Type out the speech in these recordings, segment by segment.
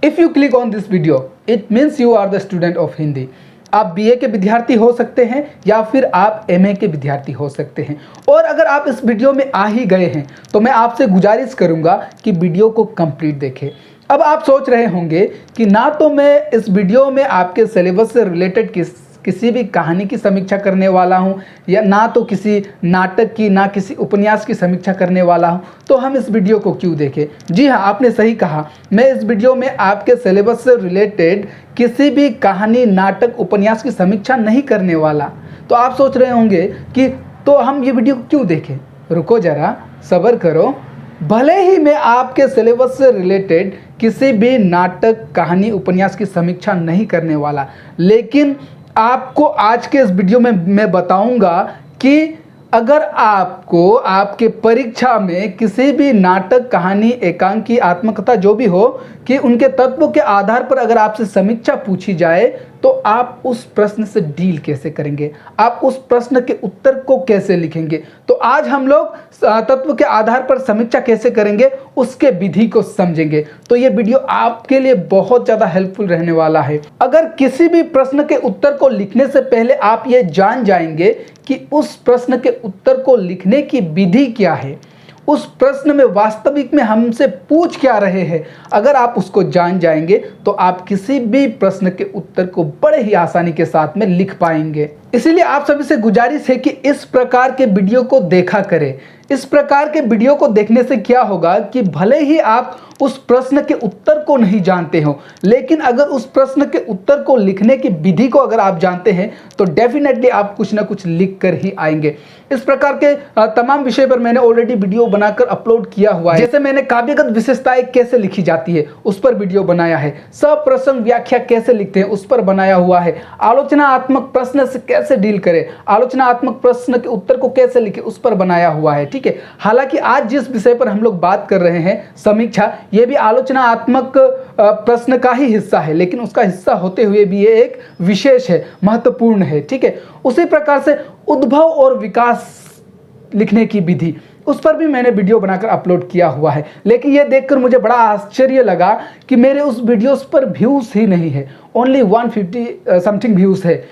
If you click on this video it means you are the student of Hindi. आप BA के विद्यार्थी हो सकते हैं या फिर आप एमए के विद्यार्थी हो सकते हैं। और अगर आप इस वीडियो में आ ही गए हैं तो मैं आपसे गुजारिश करूंगा कि वीडियो को कंप्लीट देखें। अब आप सोच रहे होंगे कि ना तो मैं इस वीडियो में आपके सिलेबस से रिलेटेड किसी भी कहानी की समीक्षा करने वाला हूं, या ना तो किसी नाटक की, ना किसी उपन्यास की समीक्षा करने वाला हूं, तो हम इस वीडियो को क्यों देखें। जी हाँ, आपने सही कहा, मैं इस वीडियो में आपके सिलेबस से रिलेटेड किसी भी कहानी, नाटक, उपन्यास की समीक्षा नहीं करने वाला। तो आप सोच रहे होंगे कि तो हम ये वीडियो क्यों देखें। रुको ज़रा, सब्र करो। भले ही मैं आपके सिलेबस से रिलेटेड किसी भी नाटक, कहानी, उपन्यास की समीक्षा नहीं करने वाला, लेकिन आपको आज के इस वीडियो में मैं बताऊंगा कि अगर आपको आपके परीक्षा में किसी भी नाटक, कहानी, एकांकी, आत्मकथा जो भी हो कि उनके तत्वों के आधार पर अगर आपसे समीक्षा पूछी जाए तो आप उस प्रश्न से डील कैसे करेंगे, आप उस प्रश्न के उत्तर को कैसे लिखेंगे। तो आज हम लोग तत्व के आधार पर समीक्षा कैसे करेंगे उसके विधि को समझेंगे। तो ये वीडियो आपके लिए बहुत ज़्यादा हेल्पफुल रहने वाला है। अगर किसी भी प्रश्न के उत्तर को लिखने से पहले आप ये जान जाएंगे कि उस प्रश्न के उत्तर को लिखने की विधि क्या है, उस प्रश्न में वास्तविक में हमसे पूछ क्या रहे हैं, अगर आप उसको जान जाएंगे तो आप किसी भी प्रश्न के उत्तर को बड़े ही आसानी के साथ में लिख पाएंगे। इसीलिए आप सभी से गुजारिश है कि इस प्रकार के वीडियो को देखा करें। इस प्रकार के वीडियो को देखने से क्या होगा कि भले ही आप उस प्रश्न के उत्तर को नहीं जानते हो, लेकिन अगर उस प्रश्न के उत्तर को लिखने की विधि को अगर आप जानते हैं तो डेफिनेटली आप कुछ ना कुछ लिख कर ही आएंगे। इस प्रकार के तमाम विषय पर मैंने ऑलरेडी वीडियो बनाकर अपलोड किया हुआ है। जैसे मैंने काव्यगत विशेषताएं कैसे लिखी जाती है उस पर वीडियो बनाया है, सप्रसंग व्याख्या कैसे लिखते हैं उस पर बनाया हुआ है, आलोचनात्मक प्रश्न से कैसे डील करें, आलोचनात्मक प्रश्न के उत्तर को कैसे लिखें उस पर बनाया हुआ है। ठीक है, हालांकि आज जिस विषय पर हम लोग बात कर रहे हैं समीक्षा, ये भी आलोचनात्मक प्रश्न का ही हिस्सा है, लेकिन उसका हिस्सा होते हुए भी ये एक विशेष है, महत्वपूर्ण है। ठीक है, उसी प्रकार से उद्भव और विकास लिखने की विधि, उस पर भी मैंने वीडियो बनाकर अपलोड किया हुआ है। लेकिन ये देखकर मुझे बड़ा आश्चर्य लगा कि मेरे उस वीडियोस पर व्यूज ही नहीं है, ओनली 150 समथिंग व्यूज है।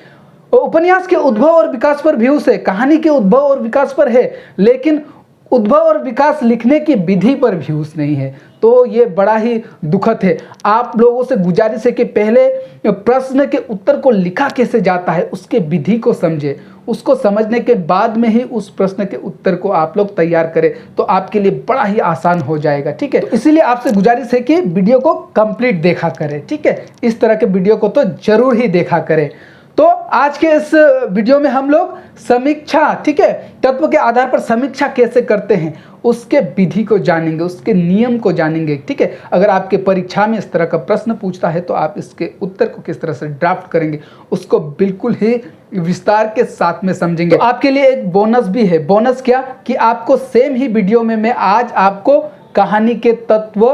उपन्यास के उद्भव और विकास पर व्यूज है, कहानी के उद्भव और विकास पर है, लेकिन उद्भव और विकास लिखने की विधि पर व्यूज नहीं है। तो ये बड़ा ही दुखद है। आप लोगों से गुजारिश है कि पहले प्रश्न के उत्तर को लिखा कैसे जाता है उसके विधि को समझे, उसको समझने के बाद में ही उस प्रश्न के उत्तर को आप लोग तैयार करें तो आपके लिए बड़ा ही आसान हो जाएगा। ठीक है, तो इसीलिए आपसे गुजारिश है कि वीडियो को कंप्लीट देखा करें। ठीक है, इस तरह के वीडियो को तो जरूर ही देखा करें। तो आज के इस वीडियो में हम लोग समीक्षा, ठीक है, तत्व के आधार पर समीक्षा कैसे करते हैं उसके विधि को जानेंगे, उसके नियम को जानेंगे। ठीक है, अगर आपके परीक्षा में इस तरह का प्रश्न पूछता है तो आप इसके उत्तर को किस तरह से ड्राफ्ट करेंगे उसको बिल्कुल ही विस्तार के साथ में समझेंगे। तो आपके लिए एक बोनस भी है। बोनस क्या कि आपको सेम ही वीडियो में मैं आज आपको कहानी के तत्व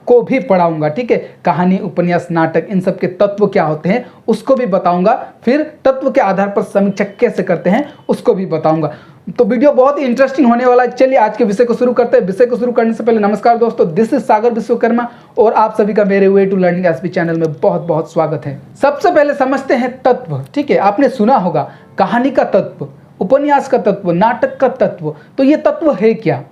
को भी पढ़ाऊंगा। ठीक है, कहानी, उपन्यास, नाटक, इन सब के तत्व क्या होते हैं उसको भी बताऊंगा, फिर तत्व के आधार पर समीक्षा कैसे करते हैं उसको भी बताऊंगा। तो वीडियो बहुत ही इंटरेस्टिंग होने वाला है। चलिए आज के विषय को शुरू करते हैं। विषय को शुरू करने से पहले नमस्कार दोस्तों, दिस इज सागर विश्वकर्मा और आप सभी का मेरे way to learning SP channel में बहुत बहुत स्वागत है। सबसे पहले समझते हैं तत्व। ठीक है, आपने सुना होगा कहानी का तत्व, उपन्यास का तत्व, नाटक का तत्व। तो ये तत्व है क्या?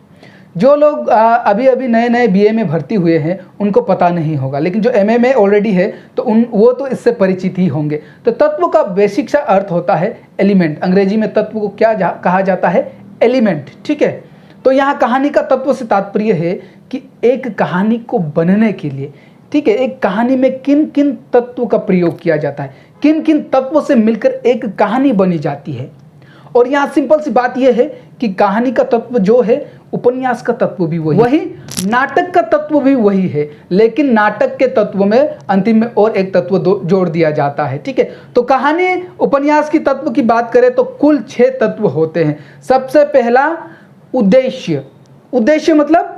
जो लोग अभी अभी नए नए बीए में भर्ती हुए हैं उनको पता नहीं होगा, लेकिन जो एमए में ऑलरेडी है तो वो तो इससे परिचित ही होंगे। तो तत्व का बेसिक सा अर्थ होता है एलिमेंट। अंग्रेजी में तत्व को क्या कहा जाता है? एलिमेंट। ठीक है, तो यहाँ कहानी का तत्व से तात्पर्य है कि एक कहानी को बनने के लिए, ठीक है, एक कहानी में किन किन तत्व का प्रयोग किया जाता है, किन किन तत्वों से मिलकर एक कहानी बनी जाती है। और यहाँ सिंपल सी बात यह है कि कहानी का तत्व जो है, उपन्यास का तत्व भी वही, नाटक का तत्व भी वही है, लेकिन नाटक के तत्व में अंतिम में और एक तत्व जोड़ दिया जाता है। ठीक है, तो कहानी, उपन्यास की तत्व की बात करें तो कुल 6 तत्व होते हैं। सबसे पहला उद्देश्य। उद्देश्य मतलब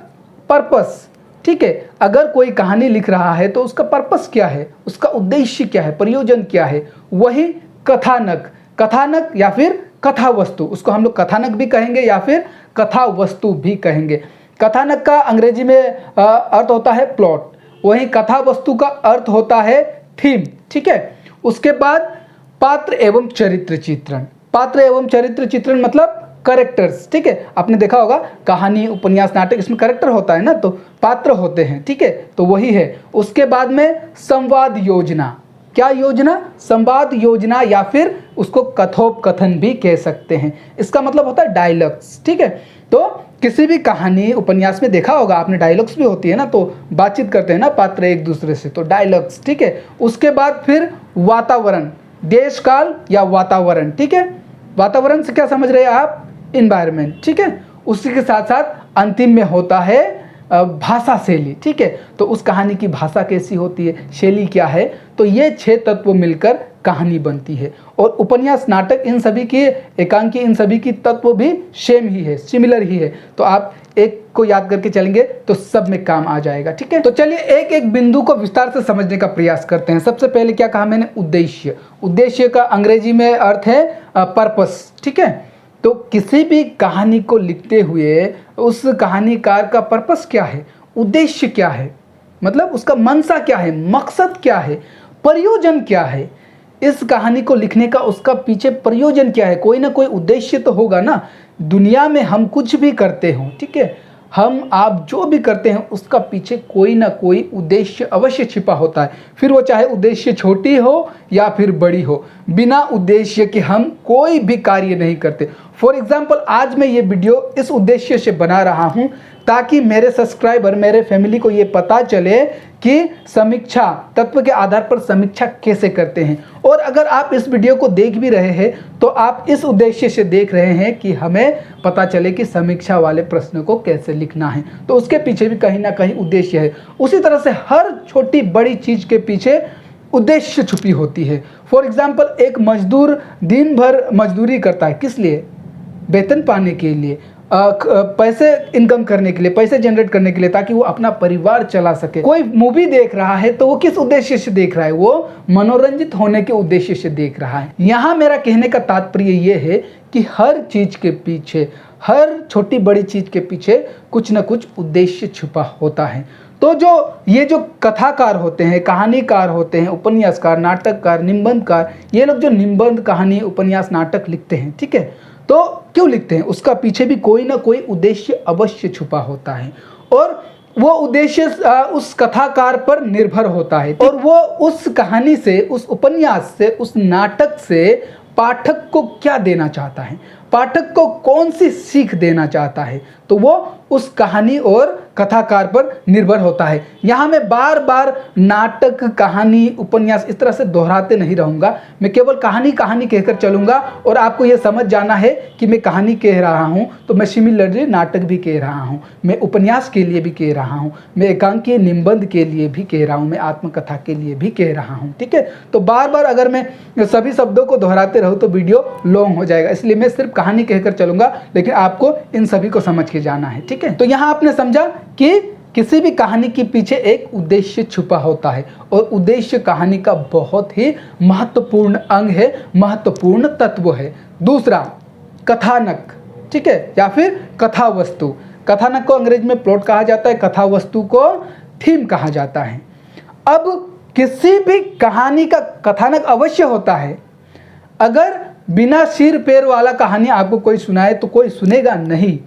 पर्पस। ठीक है, अगर कोई कहानी लिख रहा है तो उसका पर्पस क्या है, उसका उद्देश्य क्या है, प्रयोजन क्या है। वही कथानक। कथानक या फिर कथा वस्तु, उसको हम लोग कथानक भी कहेंगे या फिर कथा वस्तु भी कहेंगे। कथानक का अंग्रेजी में अर्थ होता है प्लॉट वहीं कथा वस्तु का अर्थ होता है थीम, ठीक है। उसके बाद पात्र एवं चरित्र चित्रण। पात्र एवं चरित्र चित्रण मतलब करेक्टर्स, ठीक है। आपने देखा होगा कहानी, उपन्यास, नाटक, इसमें करेक्टर होता है ना, तो पात्र होते हैं, ठीक है, तो वही है। उसके बाद में संवाद योजना। क्या योजना? संवाद योजना, या फिर उसको कथोपकथन भी कह सकते हैं। इसका मतलब होता है डायलॉग्स, ठीक है। तो किसी भी कहानी, उपन्यास में देखा होगा आपने, डायलॉग्स भी होती है ना, तो बातचीत करते हैं ना पात्र एक दूसरे से, तो डायलॉग्स, ठीक है। उसके बाद फिर वातावरण, देश काल या वातावरण, ठीक है। वातावरण से क्या समझ रहे हैं आप? इन्वायरमेंट, ठीक है। उसी के साथ साथ अंतिम में होता है भाषा शैली, ठीक है। तो उस कहानी की भाषा कैसी होती है, शैली क्या है, तो ये 6 तत्व मिलकर कहानी बनती है। और उपन्यास, नाटक, इन सभी की, एकांकी, इन सभी की तत्व भी सेम ही है, सिमिलर ही है। तो आप एक को याद करके चलेंगे तो सब में काम आ जाएगा, ठीक है। तो चलिए एक एक बिंदु को विस्तार से समझने का प्रयास करते हैं। सबसे पहले क्या कहा मैंने? उद्देश्य। उद्देश्य का अंग्रेजी में अर्थ है पर्पस, ठीक है। तो किसी भी कहानी को लिखते हुए उस कहानीकार का पर्पस क्या है, उद्देश्य क्या है, मतलब उसका मंशा क्या है, मकसद क्या है, प्रयोजन क्या है, इस कहानी को लिखने का उसका पीछे प्रयोजन क्या है। कोई ना कोई उद्देश्य तो होगा ना। दुनिया में हम कुछ भी करते हो, ठीक है, हम आप जो भी करते हैं उसका पीछे कोई ना कोई उद्देश्य अवश्य छिपा होता है। फिर वो चाहे उद्देश्य छोटी हो या फिर बड़ी हो, बिना उद्देश्य के हम कोई भी कार्य नहीं करते। फॉर एग्जाम्पल, आज मैं ये वीडियो इस उद्देश्य से बना रहा हूँ ताकि मेरे सब्सक्राइबर, मेरे फैमिली को ये पता चले कि समीक्षा, तत्व के आधार पर समीक्षा कैसे करते हैं। और अगर आप इस वीडियो को देख भी रहे हैं तो आप इस उद्देश्य से देख रहे हैं कि हमें पता चले कि समीक्षा वाले प्रश्न को कैसे लिखना है, तो उसके पीछे भी कहीं ना कहीं उद्देश्य है। उसी तरह से हर छोटी बड़ी चीज़ के पीछे उद्देश्य छुपी होती है। फॉर एग्जाम्पल, एक मजदूर दिन भर मजदूरी करता है, किस लिए? वेतन पाने के लिए, पैसे इनकम करने के लिए, पैसे जनरेट करने के लिए, ताकि वो अपना परिवार चला सके। कोई मूवी देख रहा है तो वो किस उद्देश्य से देख रहा है? वो मनोरंजित होने के उद्देश्य से देख रहा है। यहाँ मेरा कहने का तात्पर्य ये है कि हर चीज के पीछे, हर छोटी बड़ी चीज के पीछे कुछ न कुछ उद्देश्य छुपा होता है। तो ये जो कथाकार होते हैं, कहानीकार होते हैं, उपन्यासकार, नाटककार, निबंधकार, ये लोग जो निबंध, कहानी, उपन्यास, नाटक लिखते हैं, ठीक है, तो क्यों लिखते हैं? उसका पीछे भी कोई ना कोई उद्देश्य अवश्य छुपा होता है। और वो उद्देश्य उस कथाकार पर निर्भर होता है, और वो उस कहानी से, उस उपन्यास से, उस नाटक से पाठक को क्या देना चाहता है, पाठक को कौन सी सीख देना चाहता है, तो वो उस कहानी और कथाकार पर निर्भर होता है। यहाँ मैं बार बार नाटक, कहानी, उपन्यास इस तरह से दोहराते नहीं रहूँगा। मैं केवल कहानी कहानी कहकर चलूँगा, और आपको ये समझ जाना है कि मैं कहानी कह रहा हूँ तो मैं सिमिलरली नाटक भी कह रहा हूँ, मैं उपन्यास के लिए भी कह रहा हूँ, मैं एकांकीय निबंध के लिए भी कह रहा हूँ, मैं आत्मकथा के लिए भी कह रहा हूँ, ठीक है। तो बार बार अगर मैं सभी शब्दों को दोहराते रहूँ तो वीडियो लॉन्ग हो जाएगा, इसलिए मैं सिर्फ कहानी कहकर चलूँगा, लेकिन आपको इन सभी को समझ के जाना है, ठीक है। तो यहाँ आपने समझा कि किसी भी कहानी के पीछे एक उद्देश्य छुपा होता है, और उद्देश्य कहानी का बहुत ही महत्वपूर्ण अंग है, महत्वपूर्ण तत्व है। दूसरा, कथानक, ठीक है, या फिर कथा वस्तु। कथानक को अंग्रेजी में प्लॉट कहा जाता है, कथा वस्तु को थीम कहा जाता है। अब किसी भी कहानी का कथानक अवश्य होता है। अगर बिना सिर पैर वाला कहानी आपको कोई सुनाए तो कोई सुनेगा नहीं।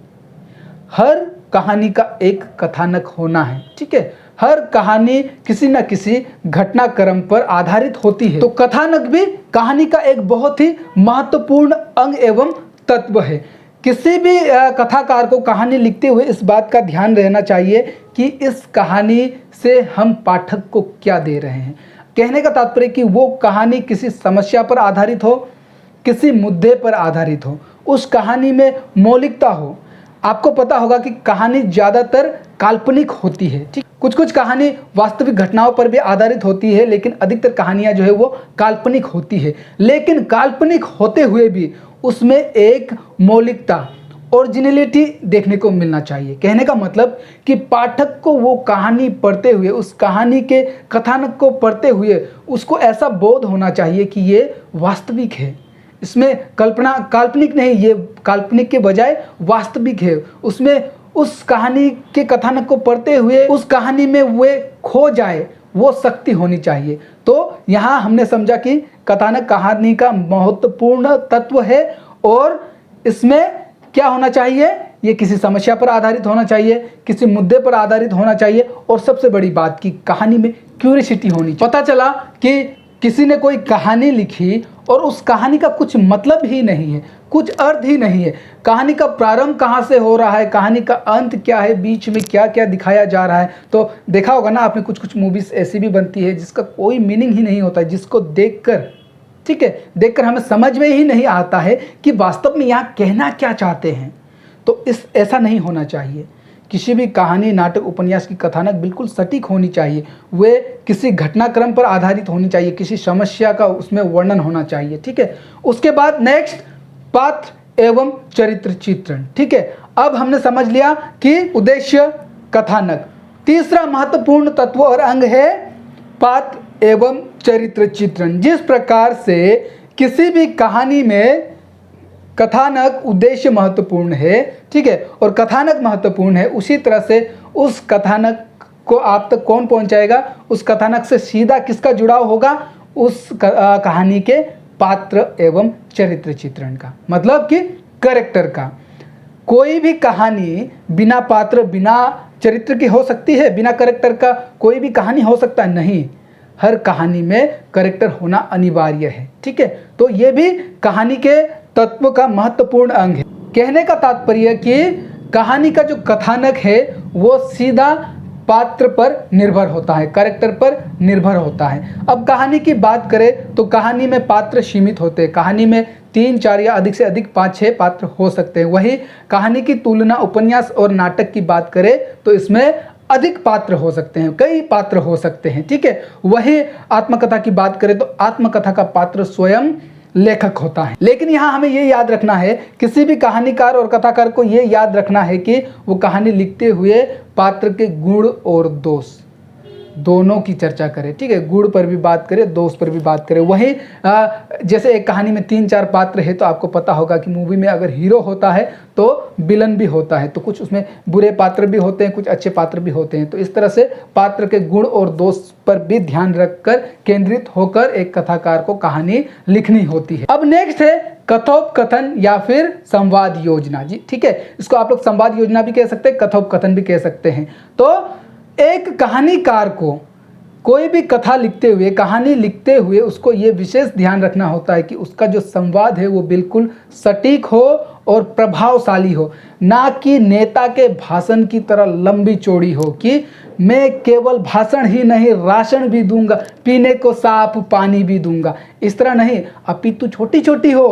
हर कहानी का एक कथानक होना है, ठीक है। हर कहानी किसी न किसी घटनाक्रम पर आधारित होती है, तो कथानक भी कहानी का एक बहुत ही महत्वपूर्ण अंग एवं तत्व है। किसी भी कथाकार को कहानी लिखते हुए इस बात का ध्यान रहना चाहिए कि इस कहानी से हम पाठक को क्या दे रहे हैं। कहने का तात्पर्य कि वो कहानी किसी समस्या पर आधारित हो, किसी मुद्दे पर आधारित हो, उस कहानी में मौलिकता हो। आपको पता होगा कि कहानी ज़्यादातर काल्पनिक होती है, ठीक। कुछ कुछ कहानी वास्तविक घटनाओं पर भी आधारित होती है, लेकिन अधिकतर कहानियाँ जो है वो काल्पनिक होती है। लेकिन काल्पनिक होते हुए भी उसमें एक मौलिकता, ओरिजिनलिटी देखने को मिलना चाहिए। कहने का मतलब कि पाठक को वो कहानी पढ़ते हुए, उस कहानी के कथानक को पढ़ते हुए उसको ऐसा बोध होना चाहिए कि ये वास्तविक है, इसमें कल्पना, काल्पनिक नहीं, ये काल्पनिक के बजाय वास्तविक है, उसमें उस कहानी के कथानक को पढ़ते हुए उस कहानी में वे खो जाए, वो शक्ति होनी चाहिए। तो यहाँ हमने समझा कि कथानक कहानी का महत्वपूर्ण तत्व है और इसमें क्या होना चाहिए, ये किसी समस्या पर आधारित होना चाहिए, किसी मुद्दे पर आधारित होना चाहिए और सबसे बड़ी बात कि कहानी में क्यूरियोसिटी होनी चाहिए। पता चला कि किसी ने कोई कहानी लिखी और उस कहानी का कुछ मतलब ही नहीं है, कुछ अर्थ ही नहीं है, कहानी का प्रारंभ कहाँ से हो रहा है, कहानी का अंत क्या है, बीच में क्या क्या दिखाया जा रहा है। तो देखा होगा ना आपने, कुछ कुछ मूवीज़ ऐसी भी बनती है जिसका कोई मीनिंग ही नहीं होता है, जिसको देखकर, ठीक है, देखकर हमें समझ में ही नहीं आता है कि वास्तव में यहाँ कहना क्या चाहते हैं। तो ऐसा नहीं होना चाहिए। किसी भी कहानी, नाटक, उपन्यास की कथानक बिल्कुल सटीक होनी चाहिए, वे किसी घटनाक्रम पर आधारित होनी चाहिए, किसी समस्या का उसमें वर्णन होना चाहिए, ठीक है। उसके बाद नेक्स्ट, पात्र एवं चरित्र चित्रण, ठीक है। अब हमने समझ लिया कि उद्देश्य, कथानक। तीसरा महत्वपूर्ण तत्व और अंग है पात्र एवं चरित्र चित्रण। जिस प्रकार से किसी भी कहानी में कथानक, उद्देश्य महत्वपूर्ण है, ठीक है, और कथानक महत्वपूर्ण है, उसी तरह से उस कथानक को आप तक कौन पहुंचाएगा, उस कथानक से सीधा किसका जुड़ाव होगा, उस कहानी के पात्र एवं चरित्र चित्रण का, मतलब कि कैरेक्टर का। कोई भी कहानी बिना पात्र, बिना चरित्र की हो सकती है? बिना कैरेक्टर का कोई भी कहानी हो सकता है? नहीं, हर कहानी में कैरेक्टर होना अनिवार्य है, ठीक है। तो ये भी कहानी के तत्व का महत्वपूर्ण अंग है। कहने का तात्पर्य कि कहानी का जो कथानक है वो सीधा पात्र पर निर्भर होता है, कैरेक्टर पर निर्भर होता है। अब कहानी की बात करें तो कहानी में पात्र सीमित होते हैं, कहानी में 3, 4 या अधिक से अधिक 5, 6 पात्र हो सकते हैं। वही कहानी की तुलना उपन्यास और नाटक की बात करें तो इसमें अधिक पात्र हो सकते हैं, कई पात्र हो सकते हैं, ठीक है। वही आत्मकथा की बात करें तो आत्मकथा का पात्र स्वयं लेखक होता है। लेकिन यहाँ हमें ये याद रखना है, किसी भी कहानीकार और कथाकार को ये याद रखना है कि वो कहानी लिखते हुए पात्र के गुण और दोष दोनों की चर्चा करें, ठीक है। गुण पर भी बात करें, दोष पर भी बात करें। वही जैसे एक कहानी में 3, 4 पात्र है तो आपको पता होगा कि मूवी में अगर हीरो होता है तो विलन भी होता है, तो कुछ उसमें बुरे पात्र भी होते हैं, कुछ अच्छे पात्र भी होते हैं। तो इस तरह से पात्र के गुण और दोष पर भी ध्यान रखकर केंद्रित होकर एक कथाकार को कहानी लिखनी होती है। अब नेक्स्ट है कथोपकथन या फिर संवाद योजना, जी, ठीक है। इसको आप लोग संवाद योजना भी कह सकते हैं, कथोपकथन भी कह सकते हैं। तो एक कहानीकार को कोई भी कथा लिखते हुए, कहानी लिखते हुए उसको ये विशेष ध्यान रखना होता है कि उसका जो संवाद है वो बिल्कुल सटीक हो और प्रभावशाली हो, ना कि नेता के भाषण की तरह लंबी चौड़ी हो कि मैं केवल भाषण ही नहीं राशन भी दूंगा, पीने को साफ पानी भी दूंगा, इस तरह नहीं, अपितु छोटी छोटी हो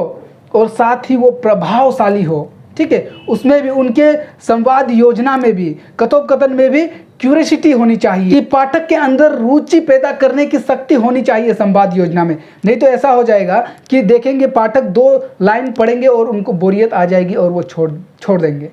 और साथ ही वो प्रभावशाली हो, ठीक है। उसमें भी उनके संवाद योजना में भी, कथोपकथन में भी क्यूरियोसिटी होनी चाहिए कि पाठक के अंदर रुचि पैदा करने की शक्ति होनी चाहिए संवाद योजना में। नहीं तो ऐसा हो जाएगा कि देखेंगे पाठक 2 लाइन पढ़ेंगे और उनको बोरियत आ जाएगी और वो छोड़ देंगे।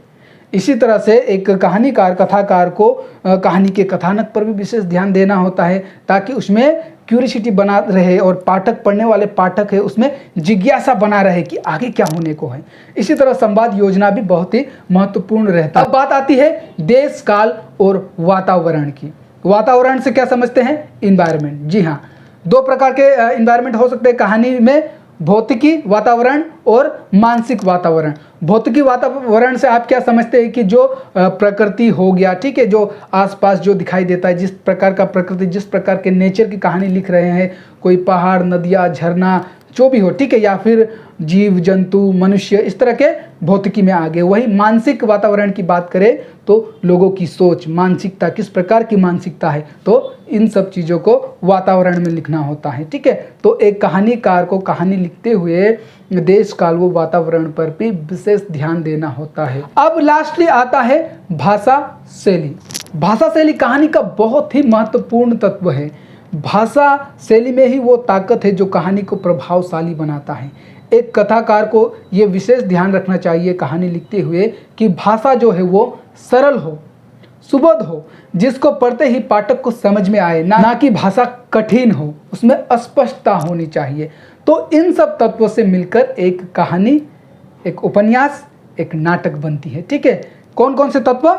इसी तरह से एक कहानीकार, कथाकार को कहानी के कथानक पर भी विशेष ध्यान देना होता है ताकि उसमें क्यूरियोसिटी बना रहे और पाठक, पढ़ने वाले पाठक है उसमें जिज्ञासा बना रहे कि आगे क्या होने को है। इसी तरह संवाद योजना भी बहुत ही महत्वपूर्ण रहता है। अब बात आती है देश, काल और वातावरण की। वातावरण से क्या समझते हैं? इन्वायरमेंट। जी हाँ, 2 प्रकार के इन्वायरमेंट हो सकते हैं कहानी में, भौतिकी वातावरण और मानसिक वातावरण। भौतिकी वातावरण से आप क्या समझते हैं कि जो प्रकृति हो गया, ठीक है, जो आसपास जो दिखाई देता है, जिस प्रकार का प्रकृति, जिस प्रकार के नेचर की कहानी लिख रहे हैं, कोई पहाड़, नदियाँ, झरना, जो भी हो, ठीक है, या फिर जीव जंतु, मनुष्य, इस तरह के भौतिकी में आ गए। वही मानसिक वातावरण की बात करें तो लोगों की सोच, मानसिकता, किस प्रकार की मानसिकता है, तो इन सब चीज़ों को वातावरण में लिखना होता है, ठीक है। तो एक कहानीकार को कहानी लिखते हुए देश, काल व वातावरण पर भी विशेष ध्यान देना होता है। अब लास्टली आता है भाषा शैली। भाषा शैली कहानी का बहुत ही महत्वपूर्ण तत्व है। भाषा शैली में ही वो ताकत है जो कहानी को प्रभावशाली बनाता है। एक कथाकार को ये विशेष ध्यान रखना चाहिए कहानी लिखते हुए कि भाषा जो है वो सरल हो, सुबोध हो, जिसको पढ़ते ही पाठक को समझ में आए, ना कि भाषा कठिन हो, उसमें अस्पष्टता होनी चाहिए। तो इन सब तत्वों से मिलकर एक कहानी, एक उपन्यास, एक नाटक बनती है, ठीक है। कौन कौन से तत्व?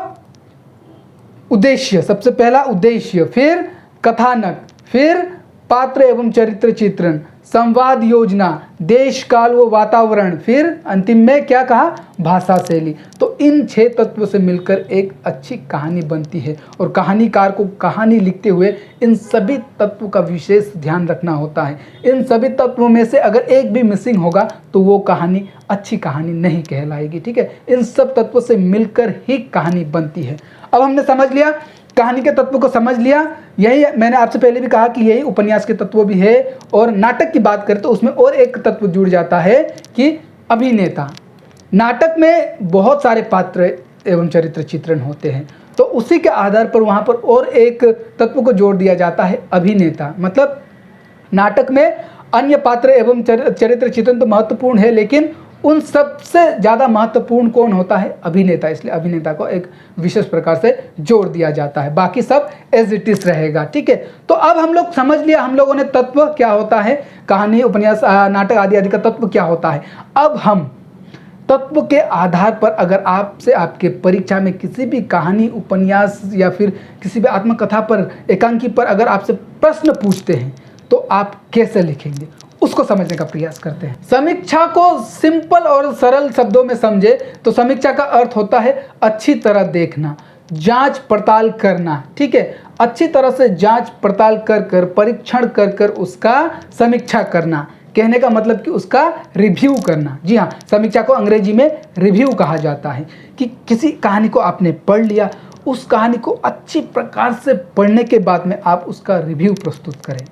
उद्देश्य, सबसे पहला उद्देश्य, फिर कथानक, फिर पात्र एवं चरित्र चित्रण, संवाद योजना, देश काल व वातावरण, फिर अंतिम में क्या कहा? भाषा शैली। तो इन 6 तत्वों से मिलकर एक अच्छी कहानी बनती है और कहानीकार को कहानी लिखते हुए इन सभी तत्वों का विशेष ध्यान रखना होता है। इन सभी तत्वों में से अगर एक भी मिसिंग होगा तो वो कहानी अच्छी कहानी नहीं कहलाएगी। ठीक है, इन सब तत्वों से मिलकर ही कहानी बनती है। अब हमने समझ लिया, कहानी के तत्व को समझ लिया। यही मैंने आपसे पहले भी कहा कि यही उपन्यास के तत्व भी है। और नाटक की बात करें तो उसमें और एक तत्व जुड़ जाता है कि अभिनेता। नाटक में बहुत सारे पात्र एवं चरित्र चित्रण होते हैं, तो उसी के आधार पर वहाँ पर और एक तत्व को जोड़ दिया जाता है, अभिनेता। मतलब नाटक में अन्य पात्र एवं चरित्र चित्रण तो महत्वपूर्ण है, लेकिन उन सबसे ज़्यादा महत्वपूर्ण कौन होता है? अभिनेता। इसलिए अभिनेता को एक विशेष प्रकार से जोड़ दिया जाता है, बाकी सब एज इट इज रहेगा। ठीक है, तो अब हम लोग समझ लिया हम लोगों ने तत्व क्या होता है, कहानी, उपन्यास, नाटक आदि आदि का तत्व क्या होता है। अब हम तत्व के आधार पर अगर आपसे आपके परीक्षा में किसी भी कहानी, उपन्यास या फिर किसी भी आत्मकथा पर, एकांकी पर अगर आपसे प्रश्न पूछते हैं तो आप कैसे लिखेंगे, उसको समझने का प्रयास करते हैं। समीक्षा को सिंपल और सरल शब्दों में समझे तो समीक्षा का अर्थ होता है अच्छी तरह देखना, जांच पड़ताल करना। ठीक है, अच्छी तरह से जांच पड़ताल कर कर, परीक्षण कर कर उसका समीक्षा करना। कहने का मतलब कि उसका रिव्यू करना। जी हाँ, समीक्षा को अंग्रेजी में रिव्यू कहा जाता है। कि किसी कहानी को आपने पढ़ लिया, उस कहानी को अच्छी प्रकार से पढ़ने के बाद में आप उसका रिव्यू प्रस्तुत करें,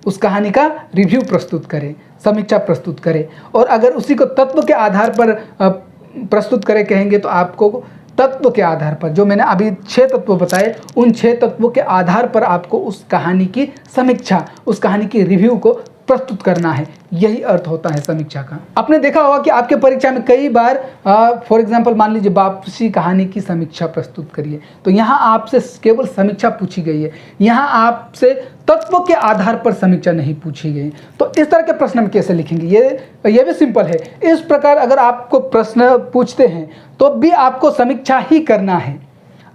उस कहानी का रिव्यू प्रस्तुत करें, समीक्षा प्रस्तुत करें। और अगर उसी को तत्व के आधार पर प्रस्तुत करें कहेंगे तो आपको तत्व के आधार पर, जो मैंने अभी 6 तत्व बताए, उन 6 तत्वों के आधार पर आपको उस कहानी की समीक्षा, उस कहानी की रिव्यू को प्रस्तुत करना है। यही अर्थ होता है समीक्षा का। आपने देखा होगा कि आपके परीक्षा में कई बार फॉर एग्जांपल मान लीजिए वापसी कहानी की समीक्षा प्रस्तुत करिए, तो यहाँ आपसे केवल समीक्षा पूछी गई है, यहाँ आपसे तत्व के आधार पर समीक्षा नहीं पूछी गई। तो इस तरह के प्रश्न हम कैसे लिखेंगे, ये भी सिंपल है। इस प्रकार अगर आपको प्रश्न पूछते हैं तो भी आपको समीक्षा ही करना है,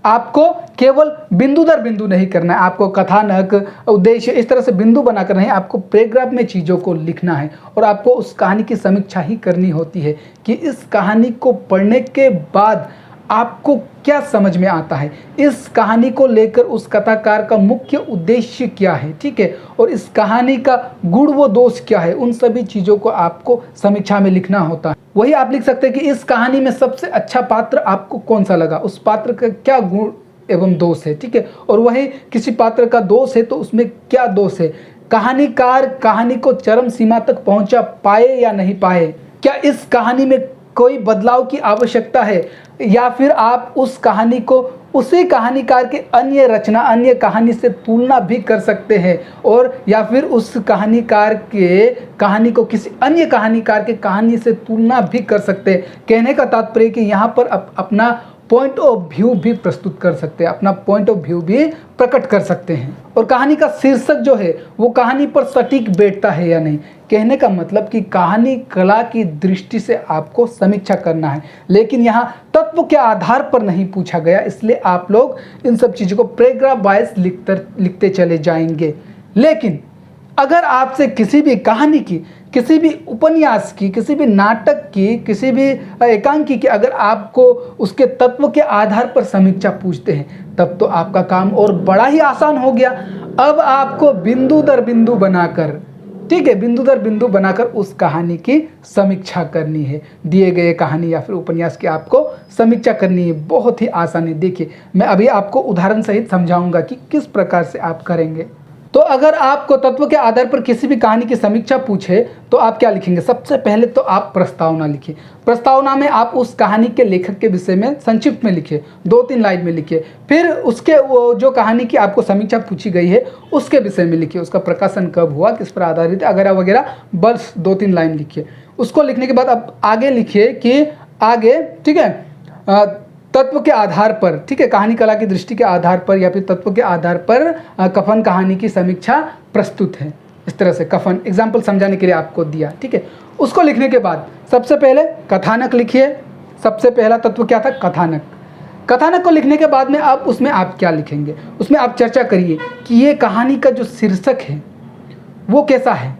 आपको केवल बिंदु दर बिंदु नहीं करना है, आपको कथानक, उद्देश्य, इस तरह से बिंदु बनाकर नहीं, आपको पैराग्राफ में चीज़ों को लिखना है और आपको उस कहानी की समीक्षा ही करनी होती है कि इस कहानी को पढ़ने के बाद आपको क्या समझ में आता है, इस कहानी को लेकर उस कथाकार का मुख्य उद्देश्य क्या है। ठीक है, और इस कहानी का गुण व दोष क्या है, उन सभी चीज़ों को आपको समीक्षा में लिखना होता है। वही आप लिख सकते हैं कि इस कहानी में सबसे अच्छा पात्र आपको कौन सा लगा, उस पात्र का क्या गुण एवं दोष है। ठीक है, और वही किसी पात्र का दोष है तो उसमें क्या दोष है, कहानीकार कहानी को चरम सीमा तक पहुंचा पाए या नहीं पाए, क्या इस कहानी में कोई बदलाव की आवश्यकता है, या फिर आप उस कहानी को उसी कहानीकार के अन्य रचना, अन्य कहानी से तुलना भी कर सकते हैं, और या फिर उस कहानीकार के कहानी को किसी अन्य कहानीकार के कहानी से तुलना भी कर सकते हैं। कहने का तात्पर्य कि यहाँ पर अपना पॉइंट ऑफ व्यू भी प्रस्तुत कर सकते हैं, अपना पॉइंट ऑफ व्यू भी प्रकट कर सकते हैं। और कहानी का शीर्षक जो है वो कहानी पर सटीक बैठता है या नहीं। कहने का मतलब कि कहानी कला की दृष्टि से आपको समीक्षा करना है, लेकिन यहाँ तत्व के आधार पर नहीं पूछा गया, इसलिए आप लोग इन सब चीज़ों को पैराग्राफ वाइज लिखते चले जाएंगे। लेकिन अगर आपसे किसी भी कहानी की, किसी भी उपन्यास की, किसी भी नाटक की, किसी भी एकांकी की अगर आपको उसके तत्व के आधार पर समीक्षा पूछते हैं, तब तो आपका काम और बड़ा ही आसान हो गया। अब आपको बिंदु दर बिंदु बनाकर, ठीक है, बिंदु दर बिंदु बनाकर उस कहानी की समीक्षा करनी है। दिए गए कहानी या फिर उपन्यास की आपको समीक्षा करनी है, बहुत ही आसान है। देखिए, मैं अभी आपको उदाहरण सहित समझाऊंगा कि किस प्रकार से आप करेंगे। तो अगर आपको तत्व के आधार पर किसी भी कहानी की समीक्षा पूछे तो आप क्या लिखेंगे? सबसे पहले तो आप प्रस्तावना लिखिए। प्रस्तावना में आप उस कहानी के लेखक के विषय में संक्षिप्त में लिखिए, 2-3 लाइन में लिखिए। फिर उसके वो जो कहानी की आपको समीक्षा पूछी गई है उसके विषय में लिखिए, उसका प्रकाशन कब हुआ, किस पर आधारित है, वगैरह वगैरह, बस 2-3 लाइन लिखिए। उसको लिखने के बाद आप आगे लिखिए कि आगे, ठीक है, तत्व के आधार पर, ठीक है, कहानी कला की दृष्टि के आधार पर या फिर तत्व के आधार पर कफन कहानी की समीक्षा प्रस्तुत है। इस तरह से कफन एग्जाम्पल समझाने के लिए आपको दिया, ठीक है। उसको लिखने के बाद सबसे पहले कथानक लिखिए। सबसे पहला तत्व क्या था? कथानक। कथानक को लिखने के बाद में आप उसमें आप क्या लिखेंगे, उसमें आप चर्चा करिए कि ये कहानी का जो शीर्षक है वो कैसा है,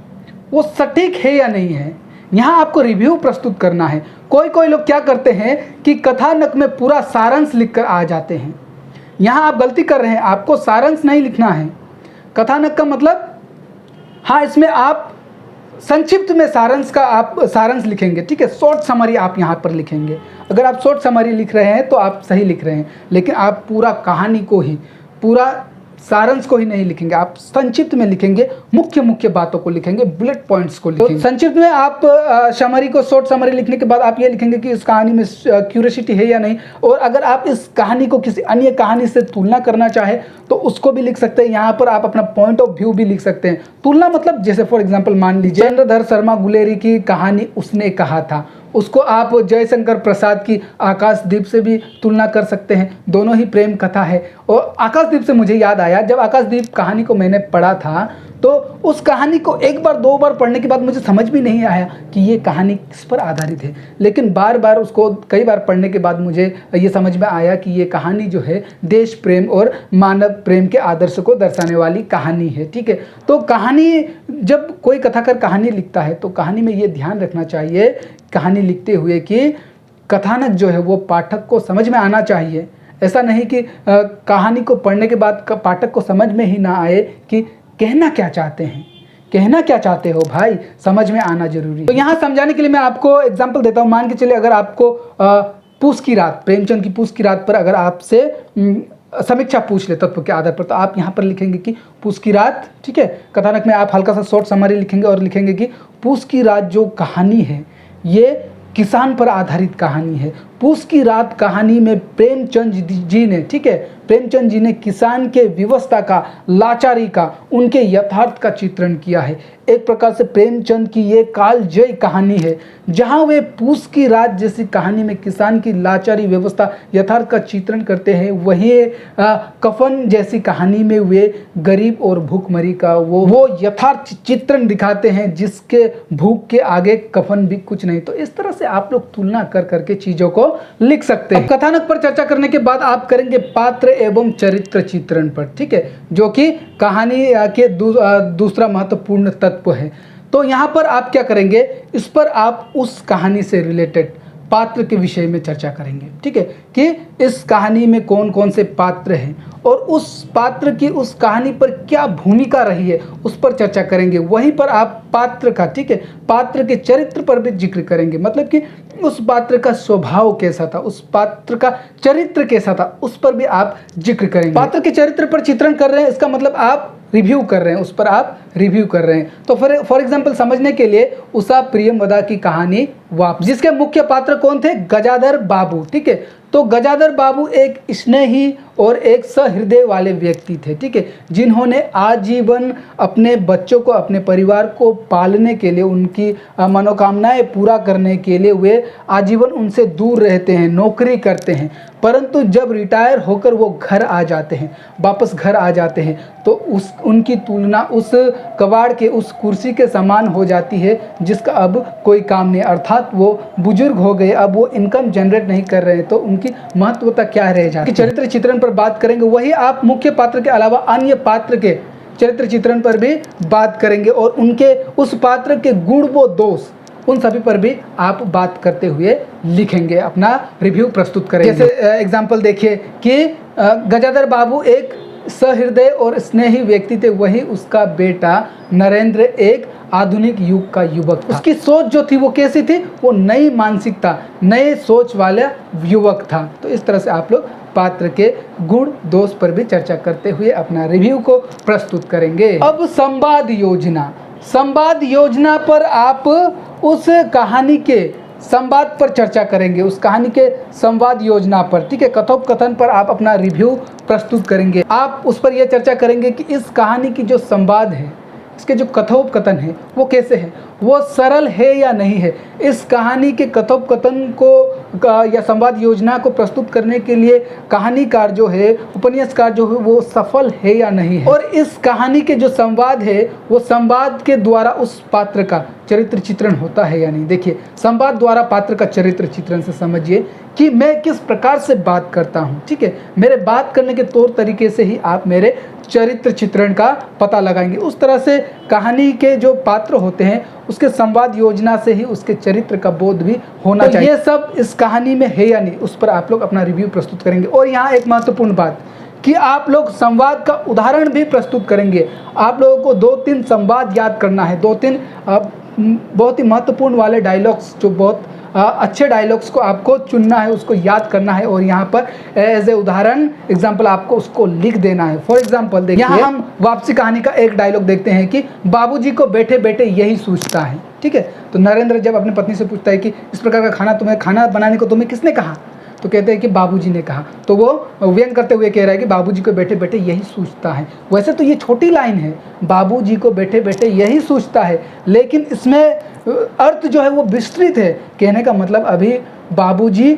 वो सटीक है या नहीं है। यहाँ आपको रिव्यू प्रस्तुत करना है। कोई लोग क्या करते हैं कि कथानक में पूरा सारांश लिखकर आ जाते हैं। यहाँ आप गलती कर रहे हैं, आपको सारांश नहीं लिखना है। कथानक का मतलब, हाँ, इसमें आप संक्षिप्त में सारांश का आप सारांश लिखेंगे, ठीक है, शॉर्ट समरी आप यहाँ पर लिखेंगे। अगर आप शॉर्ट समरी लिख रहे हैं तो आप सही लिख रहे हैं, लेकिन आप पूरा कहानी को ही, पूरा सारांश को ही नहीं लिखेंगे, आप संक्षिप्त में लिखेंगे, मुख्य बातों को लिखेंगे, बुलेट पॉइंट्स को लिखेंगे। तो संक्षिप्त में आप समरी को, शॉर्ट समरी लिखने के बाद आप ये लिखेंगे कि इस कहानी में क्यूरियोसिटी है या नहीं। और अगर आप इस कहानी को किसी अन्य कहानी से तुलना करना चाहे तो उसको भी लिख सकते हैं। यहाँ पर आप अपना पॉइंट ऑफ व्यू भी लिख सकते हैं। तुलना मतलब जैसे फॉर एग्जाम्पल मान लीजिए चंद्रधर शर्मा गुलेरी की कहानी उसने कहा था, उसको आप जयशंकर प्रसाद की आकाशदीप से भी तुलना कर सकते हैं। दोनों ही प्रेम कथा है। और आकाशदीप से मुझे याद आया, जब आकाशदीप कहानी को मैंने पढ़ा था तो उस कहानी को एक बार दो बार पढ़ने के बाद मुझे समझ भी नहीं आया कि ये कहानी किस पर आधारित है, लेकिन बार बार उसको कई बार पढ़ने के बाद मुझे ये समझ में आया कि ये कहानी जो है देश प्रेम और मानव प्रेम के आदर्श को दर्शाने वाली कहानी है, ठीक है। तो कहानी, जब कोई कथाकार कहानी लिखता है तो कहानी में ये ध्यान रखना चाहिए कहानी लिखते हुए कि कथानक जो है वो पाठक को समझ में आना चाहिए। ऐसा नहीं कि कहानी को पढ़ने के बाद पाठक को समझ में ही ना आए कि कहना क्या चाहते हैं। कहना क्या चाहते हो भाई, समझ में आना जरूरी है। तो यहाँ समझाने के लिए मैं आपको एग्जांपल देता हूँ। मान के चलिए अगर आपको पूस की रात, प्रेमचंद की पूस की रात पर अगर आपसे समीक्षा पूछ ले तत्व के आधार पर, तो आप यहाँ पर लिखेंगे कि पूस की रात, ठीक है। कथानक में आप हल्का सा शॉर्ट समरी लिखेंगे और लिखेंगे कि पूस की रात जो कहानी है ये किसान पर आधारित कहानी है। पूस की रात कहानी में प्रेमचंद जी ने, ठीक है, प्रेमचंद जी ने किसान के विवशता का, लाचारी का, उनके यथार्थ का चित्रण किया है। एक प्रकार से प्रेमचंद की ये कालजयी कहानी है, जहां वे पूस की रात जैसी कहानी में किसान की लाचारी, व्यवस्था, यथार्थ का चित्रण करते हैं, वही कफन जैसी कहानी में वे गरीब और भूखमरी का वो यथार्थ चित्रण दिखाते हैं, जिसके भूख के आगे कफन भी कुछ नहीं। तो इस तरह से आप लोग तुलना कर करके चीजों को लिख सकते हैं। कथानक पर चर्चा करने के बाद आप करेंगे पात्र एवं चरित्र चित्रण पर, ठीक है, जो कि कहानी के दूसरा महत्वपूर्ण तत्व है। तो यहाँ पर आप क्या करेंगे, इस पर आप उस कहानी से रिलेटेड पात्र के विषय में चर्चा करेंगे, ठीक है, कि इस कहानी में कौन कौन से पात्र हैं और उस पात्र की उस कहानी पर क्या भूमिका रही है उस पर चर्चा करेंगे। वहीं पर आप पात्र का, ठीक है, पात्र के चरित्र पर भी जिक्र करेंगे, मतलब कि उस पात्र का स्वभाव कैसा था, उस पात्र का चरित्र कैसा था, उस पर भी आप जिक्र करेंगे। पात्र के चरित्र पर चित्रण कर रहे हैं, इसका मतलब आप रिव्यू कर रहे हैं, उस पर आप रिव्यू कर रहे हैं। तो फॉर एग्जांपल समझने के लिए उषा प्रियमवदा की कहानी वापस, जिसके मुख्य पात्र कौन थे, गजाधर बाबू, ठीक है। तो गजाधर बाबू एक स्नेही और एक सहृदय वाले व्यक्ति थे, ठीक है, जिन्होंने आजीवन अपने बच्चों को, अपने परिवार को पालने के लिए, उनकी मनोकामनाएं पूरा करने के लिए वे आजीवन उनसे दूर रहते हैं, नौकरी करते हैं। परंतु जब रिटायर होकर वो घर आ जाते हैं, वापस घर आ जाते हैं, तो उनकी तुलना उस कबाड़ के, उस कुर्सी के समान हो जाती है जिसका अब कोई काम नहीं। अर्थात वो बुजुर्ग हो गए, अब वो इनकम जनरेट नहीं कर रहे, तो उनकी महत्वता क्या रह जाती है। चरित्र चित्रण पर बात करेंगे, वही आप मुख्य पात्र के अलावा अन्य पात्र के चरित्र चित्रण पर भी बात करेंगे और उनके उस पात्र के गुण व दोष, उन सभी पर भी आप बात करते हुए लिखेंगे, अपना रिव्यू प्रस्तुत करेंगे। जैसे एग्जाम्पल देखिए कि गजाधर बाबू एक सहृदय और स्नेही व्यक्ति थे, वही उसका बेटा नरेंद्र एक आधुनिक युग का युवक था। उसकी सोच जो थी वो कैसी थी, वो नई मानसिकता, नए सोच वाला युवक था। तो इस तरह से आप लोग पात्र के गुण दोष पर भी चर्चा करते हुए अपना रिव्यू को प्रस्तुत करेंगे। अब संवाद योजना, संवाद योजना पर आप उस कहानी के संवाद पर चर्चा करेंगे, उस कहानी के संवाद योजना पर, ठीक है, कथोपकथन पर आप अपना रिव्यू प्रस्तुत करेंगे। आप उस पर यह चर्चा करेंगे कि इस कहानी की जो संवाद है, इसके जो कथोपकथन है वो कैसे है, वो सरल है या नहीं है। इस कहानी के कथोपकथन को या संवाद योजना को प्रस्तुत करने के लिए कहानीकार जो है, उपन्यासकार जो है, वो सफल है या नहीं है। और इस कहानी के जो संवाद है वो संवाद के द्वारा उस पात्र का चरित्र चित्रण होता है या नहीं। देखिए, संवाद द्वारा पात्र का चरित्र चित्रण से समझिए कि मैं किस प्रकार से बात करता हूँ, ठीक है। मेरे बात करने के तौर तरीके से ही आप मेरे चरित्र चित्रण का पता लगाएंगे। उस तरह से कहानी के जो पात्र होते हैं उसके संवाद योजना से ही उसके चरित्र का बोध भी होना चाहिए। ये सब इस कहानी में है या नहीं, उस पर आप लोग अपना रिव्यू प्रस्तुत करेंगे। और यहाँ एक महत्वपूर्ण बात कि आप लोग संवाद का उदाहरण भी प्रस्तुत करेंगे। आप लोगों को 2-3 संवाद याद करना है, 2-3 बहुत ही महत्वपूर्ण वाले डायलॉग्स, जो बहुत अच्छे डायलॉग्स को आपको चुनना है, उसको याद करना है और यहाँ पर एज ए उदाहरण एग्जाम्पल आपको उसको लिख देना है। फॉर एग्जाम्पल देखिए, यहाँ हम वापसी कहानी का एक डायलॉग देखते हैं कि बाबूजी को बैठे बैठे यही सोचता है, ठीक है। तो नरेंद्र जब अपनी पत्नी से पूछता है कि इस प्रकार का खाना बनाने को तुम्हें किसने कहा, तो कहते हैं कि बाबूजी ने कहा। तो वो व्यंग करते हुए कह रहा है कि बाबूजी को बैठे बैठे यही सोचता है। वैसे तो ये छोटी लाइन है, बाबूजी को बैठे बैठे यही सोचता है, लेकिन इसमें अर्थ जो है वो विस्तृत है। कहने का मतलब अभी बाबूजी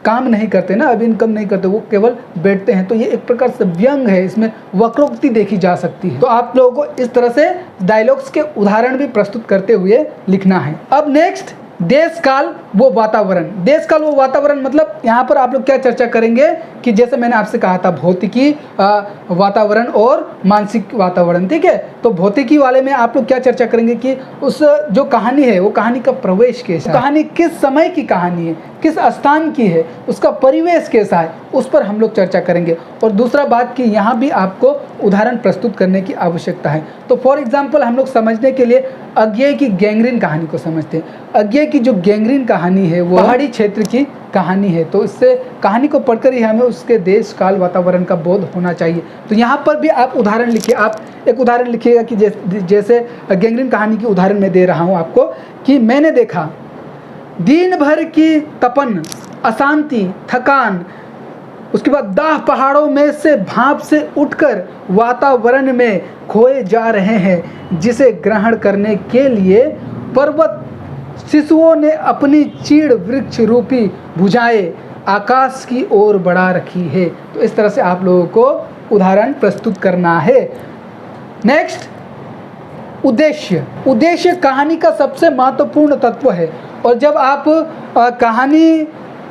काम नहीं करते ना, अभी इनकम नहीं करते, वो केवल बैठते हैं। तो ये एक प्रकार से व्यंग है, इसमें वक्रोक्ति देखी जा सकती है। तो आप लोगों को इस तरह से डायलॉग्स के उदाहरण भी प्रस्तुत करते हुए लिखना है। अब नेक्स्ट, देश काल वो वातावरण। देश काल वो वातावरण मतलब यहाँ पर आप लोग क्या चर्चा करेंगे कि जैसे मैंने आपसे कहा था भौतिकी वातावरण और मानसिक वातावरण, ठीक है। तो भौतिकी वाले में आप लोग क्या चर्चा करेंगे कि उस जो कहानी है वो कहानी का प्रवेश कैसा है, कहानी किस समय की कहानी है, किस स्थान की है, उसका परिवेश कैसा है, उस पर हम लोग चर्चा करेंगे। और दूसरा बात कि यहाँ भी आपको उदाहरण प्रस्तुत करने की आवश्यकता है। तो फॉर एग्जाम्पल हम लोग समझने के लिए अज्ञेय की गैंग्रीन कहानी को समझते हैं। अज्ञेय की जो गैंग्रीन कहानी है वो पहाड़ी क्षेत्र की कहानी है। तो इससे कहानी को पढ़कर ही हमें उसके देश काल वातावरण का बोध होना चाहिए। तो यहाँ पर भी आप उदाहरण लिखिए। आप एक उदाहरण लिखिएगा कि जैसे गैंग्रीन कहानी की उदाहरण मैं दे रहा हूँ आपको कि मैंने देखा दिन भर की तपन, अशांति, थकान, उसके बाद दाह पहाड़ों में से भाप से उठकर वातावरण में खोए जा रहे हैं, जिसे ग्रहण करने के लिए पर्वत शिशुओं ने अपनी चीड़ वृक्ष रूपी भुजाएं आकाश की ओर बढ़ा रखी है। तो इस तरह से आप लोगों को उदाहरण प्रस्तुत करना है। नेक्स्ट, उद्देश्य। उद्देश्य कहानी का सबसे महत्वपूर्ण तत्व है। और जब आप कहानी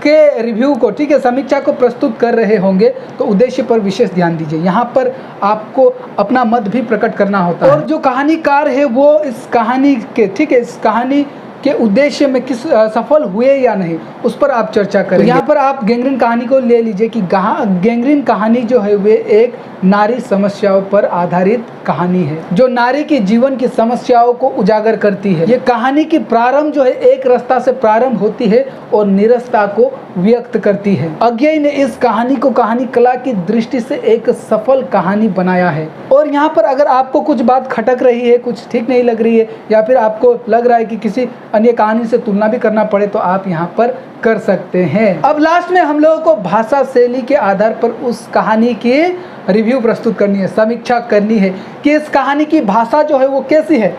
के रिव्यू को, ठीक है, समीक्षा को प्रस्तुत कर रहे होंगे तो उद्देश्य पर विशेष ध्यान दीजिए। यहाँ पर आपको अपना मत भी प्रकट करना होता है। और जो कहानीकार है वो इस कहानी के, ठीक है, इस कहानी के उद्देश्य में किस सफल हुए या नहीं, उस पर आप चर्चा करेंगे। यहाँ पर आप गैंग्रीन कहानी को ले लीजिए कि गैंग्रीन कहानी जो है वे एक नारी समस्याओं पर आधारित कहानी है, जो नारी की जीवन की समस्याओं को उजागर करती है। ये कहानी की प्रारंभ जो है एक रास्ता से प्रारंभ होती है और निरस्ता को व्यक्त करती है। अज्ञेय ने इस कहानी को कहानी कला की दृष्टि से एक सफल कहानी बनाया है। और यहाँ पर अगर आपको कुछ बात खटक रही है, कुछ ठीक नहीं लग रही है, या फिर आपको लग रहा है कि किसी अन्य कहानी से तुलना भी करना पड़े, तो आप यहाँ पर कर सकते हैं। अब लास्ट में हम लोगों को भाषा शैली के आधार पर उस कहानी की रिव्यू प्रस्तुत करनी है, समीक्षा करनी है कि इस कहानी की भाषा जो है वो कैसी है,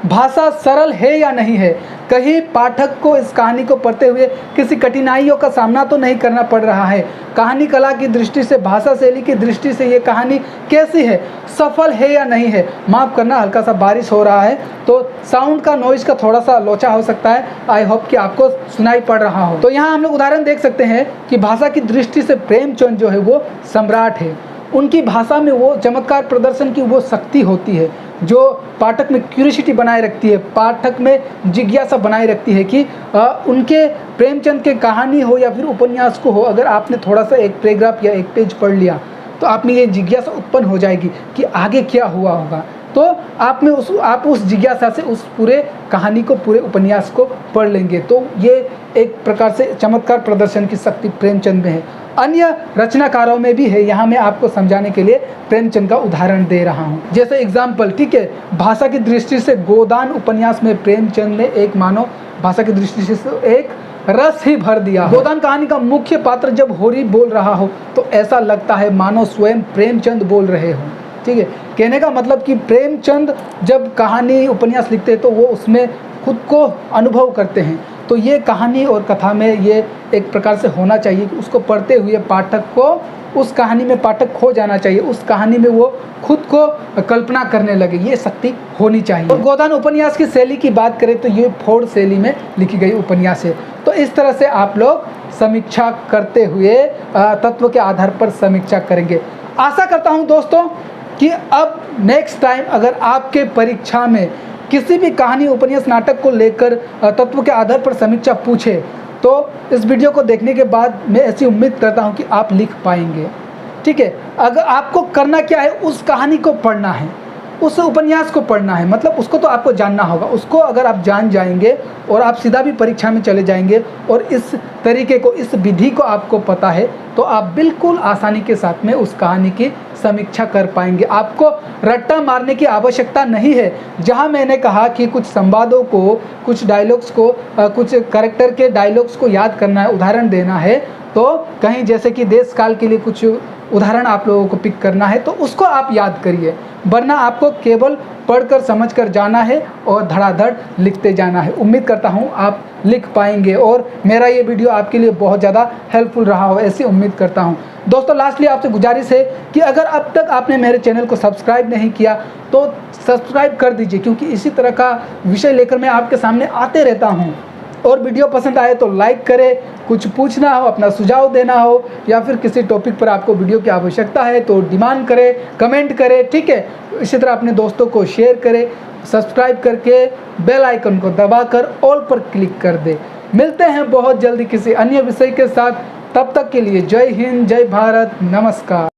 भाषा सरल है या नहीं है, कहीं पाठक को इस कहानी को पढ़ते हुए किसी कठिनाइयों का सामना तो नहीं करना पड़ रहा है। कहानी कला की दृष्टि से, भाषा शैली की दृष्टि से ये कहानी कैसी है, सफल है या नहीं है। माफ़ करना, हल्का सा बारिश हो रहा है तो साउंड का, नॉइज़ का थोड़ा सा लोचा हो सकता है। आई होप कि आपको सुनाई पड़ रहा हो। तो यहाँ हम लोग उदाहरण देख सकते हैं कि भाषा की दृष्टि से प्रेमचंद जो है वो सम्राट है। उनकी भाषा में वो चमत्कार प्रदर्शन की वो शक्ति होती है जो पाठक में क्यूरियोसिटी बनाए रखती है, पाठक में जिज्ञासा बनाए रखती है कि उनके प्रेमचंद के कहानी हो या फिर उपन्यास को हो, अगर आपने थोड़ा सा एक पैराग्राफ या एक पेज पढ़ लिया तो आप में ये जिज्ञासा उत्पन्न हो जाएगी कि आगे क्या हुआ होगा। तो आप उस जिज्ञासा से उस पूरे कहानी को, पूरे उपन्यास को पढ़ लेंगे। तो ये एक प्रकार से चमत्कार प्रदर्शन की शक्ति प्रेमचंद में है। अन्य रचनाकारों में भी है। यहाँ मैं आपको समझाने के लिए प्रेमचंद का उदाहरण दे रहा हूँ। जैसे एग्जाम्पल, ठीक है, भाषा की दृष्टि से गोदान उपन्यास में प्रेमचंद ने एक मानो भाषा की दृष्टि से एक रस ही भर दिया। गोदान कहानी का मुख्य पात्र जब होरी बोल रहा हो तो ऐसा लगता है मानो स्वयं प्रेमचंद बोल रहे हो। ठीक है। कहने का मतलब कि प्रेमचंद जब कहानी उपन्यास लिखते हैं तो वो उसमें खुद को अनुभव करते हैं। तो ये कहानी और कथा में ये एक प्रकार से होना चाहिए कि उसको पढ़ते हुए पाठक को उस कहानी में पाठक खो जाना चाहिए, उस कहानी में वो खुद को कल्पना करने लगे, ये शक्ति होनी चाहिए। और गोदान उपन्यास की शैली की बात करें तो ये फोड़ शैली में लिखी गई उपन्यास है। तो इस तरह से आप लोग समीक्षा करते हुए तत्व के आधार पर समीक्षा करेंगे। आशा करता हूँ दोस्तों कि अब नेक्स्ट टाइम अगर आपके परीक्षा में किसी भी कहानी उपन्यास नाटक को लेकर तत्व के आधार पर समीक्षा पूछे तो इस वीडियो को देखने के बाद मैं ऐसी उम्मीद करता हूं कि आप लिख पाएंगे। ठीक है, अगर आपको करना क्या है, उस कहानी को पढ़ना है, उस उपन्यास को पढ़ना है, मतलब उसको तो आपको जानना होगा। उसको अगर आप जान जाएंगे और आप सीधा भी परीक्षा में चले जाएंगे और इस तरीके को, इस विधि को आपको पता है तो आप बिल्कुल आसानी के साथ में उस कहानी की समीक्षा कर पाएंगे। आपको रट्टा मारने की आवश्यकता नहीं है। जहां मैंने कहा कि कुछ संवादों को, कुछ डायलॉग्स को, कुछ कैरेक्टर के डायलॉग्स को याद करना है, उदाहरण देना है, तो कहीं जैसे कि देश काल के लिए कुछ उदाहरण आप लोगों को पिक करना है तो उसको आप याद करिए, वरना आपको केवल पढ़कर समझकर जाना है और धड़ाधड़ लिखते जाना है। उम्मीद करता हूँ आप लिख पाएंगे और मेरा ये वीडियो आपके लिए बहुत ज़्यादा हेल्पफुल रहा हो, ऐसी उम्मीद करता हूँ। दोस्तों लास्टली आपसे गुजारिश है कि अगर अब तक आपने मेरे चैनल को सब्सक्राइब नहीं किया तो सब्सक्राइब कर दीजिए, क्योंकि इसी तरह का विषय लेकर मैं आपके सामने आते रहता हूँ। और वीडियो पसंद आए तो लाइक करें, कुछ पूछना हो, अपना सुझाव देना हो या फिर किसी टॉपिक पर आपको वीडियो की आवश्यकता है तो डिमांड करें, कमेंट करें, ठीक है। इसी तरह अपने दोस्तों को शेयर करें, सब्सक्राइब करके बेल आइकन को दबाकर ऑल पर क्लिक कर दें। मिलते हैं बहुत जल्दी किसी अन्य विषय के साथ, तब तक के लिए जय हिंद, जय भारत, नमस्कार।